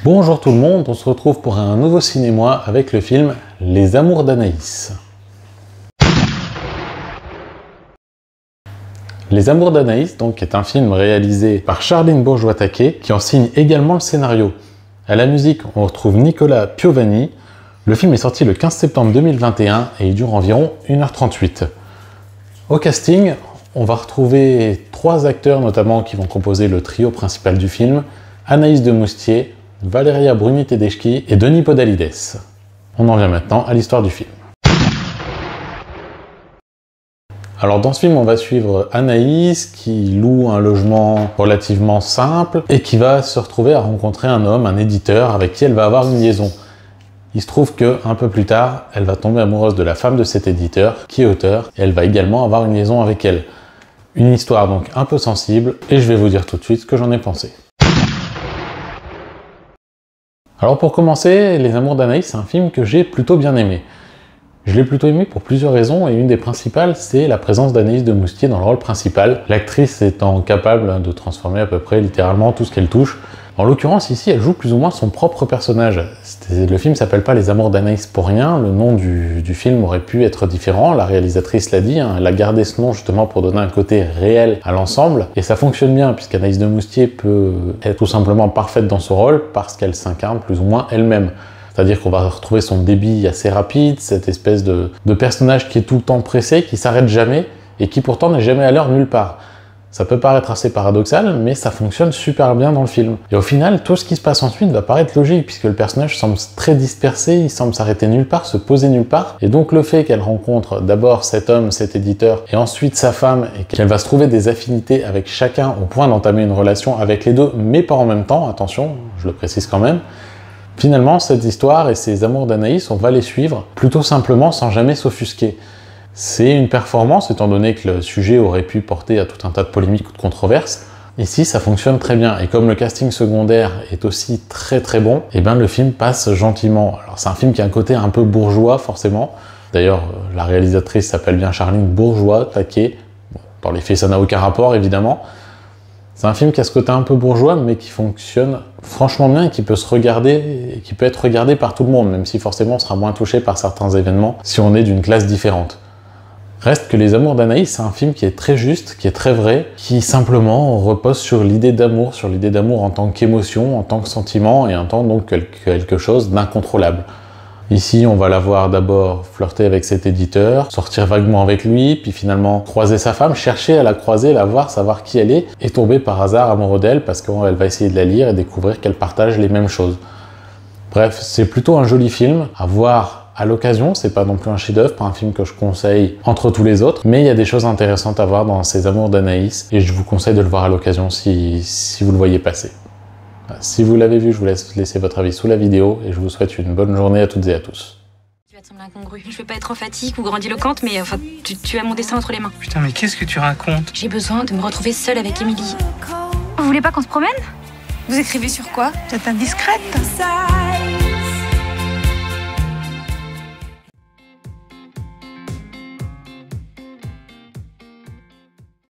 Bonjour tout le monde, on se retrouve pour un nouveau cinéma avec le film Les Amours d'Anaïs. Les Amours d'Anaïs donc est un film réalisé par Charline Bourgeois-Taquet qui en signe également le scénario. À la musique, on retrouve Nicolas Piovani. Le film est sorti le 15 septembre 2021 et il dure environ 1h38. Au casting, on va retrouver 3 acteurs notamment qui vont composer le trio principal du film: Anaïs de Moustier, Valeria Bruni-Tedeschi et Denis Podalides. On en vient maintenant à l'histoire du film. Alors dans ce film, on va suivre Anaïs qui loue un logement relativement simple et qui va se retrouver à rencontrer un homme, un éditeur, avec qui elle va avoir une liaison. Il se trouve qu'un peu plus tard, elle va tomber amoureuse de la femme de cet éditeur, qui est auteur, et elle va également avoir une liaison avec elle. Une histoire donc un peu sensible, et je vais vous dire tout de suite ce que j'en ai pensé. Alors pour commencer, Les Amours d'Anaïs, c'est un film que j'ai plutôt bien aimé. Je l'ai plutôt aimé pour plusieurs raisons, et une des principales, c'est la présence d'Anaïs de Moustier dans le rôle principal, l'actrice étant capable de transformer à peu près littéralement tout ce qu'elle touche. En l'occurrence, ici, elle joue plus ou moins son propre personnage. Le film s'appelle pas Les Amours d'Anaïs pour rien, le nom du film aurait pu être différent, la réalisatrice l'a dit, elle a gardé ce nom justement pour donner un côté réel à l'ensemble, et ça fonctionne bien, puisqu'Anaïs de Moustier peut être tout simplement parfaite dans ce rôle, parce qu'elle s'incarne plus ou moins elle-même. C'est-à-dire qu'on va retrouver son débit assez rapide, cette espèce de personnage qui est tout le temps pressé, qui s'arrête jamais, et qui pourtant n'est jamais à l'heure nulle part. Ça peut paraître assez paradoxal, mais ça fonctionne super bien dans le film. Et au final, tout ce qui se passe ensuite va paraître logique, puisque le personnage semble très dispersé, il semble s'arrêter nulle part, se poser nulle part. Et donc le fait qu'elle rencontre d'abord cet homme, cet éditeur, et ensuite sa femme, et qu'elle va se trouver des affinités avec chacun au point d'entamer une relation avec les deux, mais pas en même temps, attention, je le précise quand même. Finalement, cette histoire et ces amours d'Anaïs, on va les suivre plutôt simplement sans jamais s'offusquer. C'est une performance, étant donné que le sujet aurait pu porter à tout un tas de polémiques ou de controverses. Ici, ça fonctionne très bien, et comme le casting secondaire est aussi très très bon, et bien le film passe gentiment. Alors c'est un film qui a un côté un peu bourgeois, forcément. D'ailleurs, la réalisatrice s'appelle bien Charline Bourgeois-Taquet. Bon, dans les faits, ça n'a aucun rapport, évidemment. C'est un film qui a ce côté un peu bourgeois, mais qui fonctionne franchement bien et qui peut se regarder, et qui peut être regardé par tout le monde, même si forcément on sera moins touché par certains événements si on est d'une classe différente. Reste que Les Amours d'Anaïs, c'est un film qui est très juste, qui est très vrai, qui simplement repose sur l'idée d'amour en tant qu'émotion, en tant que sentiment, et en tant donc quelque chose d'incontrôlable. Ici, on va la voir d'abord flirter avec cet éditeur, sortir vaguement avec lui, puis finalement croiser sa femme, chercher à la croiser, la voir, savoir qui elle est, et tomber par hasard amoureux d'elle parce qu'elle va essayer de la lire et découvrir qu'elle partage les mêmes choses. Bref, c'est plutôt un joli film à voir à l'occasion, c'est pas non plus un chef-d'œuvre, pas un film que je conseille entre tous les autres, mais il y a des choses intéressantes à voir dans Ces Amours d'Anaïs, et je vous conseille de le voir à l'occasion si vous le voyez passer. Si vous l'avez vu, je vous laisse laisser votre avis sous la vidéo, et je vous souhaite une bonne journée à toutes et à tous. Tu vas te sembler incongru. Je veux pas être emphatique ou grandiloquente, mais enfin, tu as mon destin entre les mains. Putain, mais qu'est-ce que tu racontes? J'ai besoin de me retrouver seule avec Émilie. Vous voulez pas qu'on se promène? Vous écrivez sur quoi? Vous êtes indiscrète.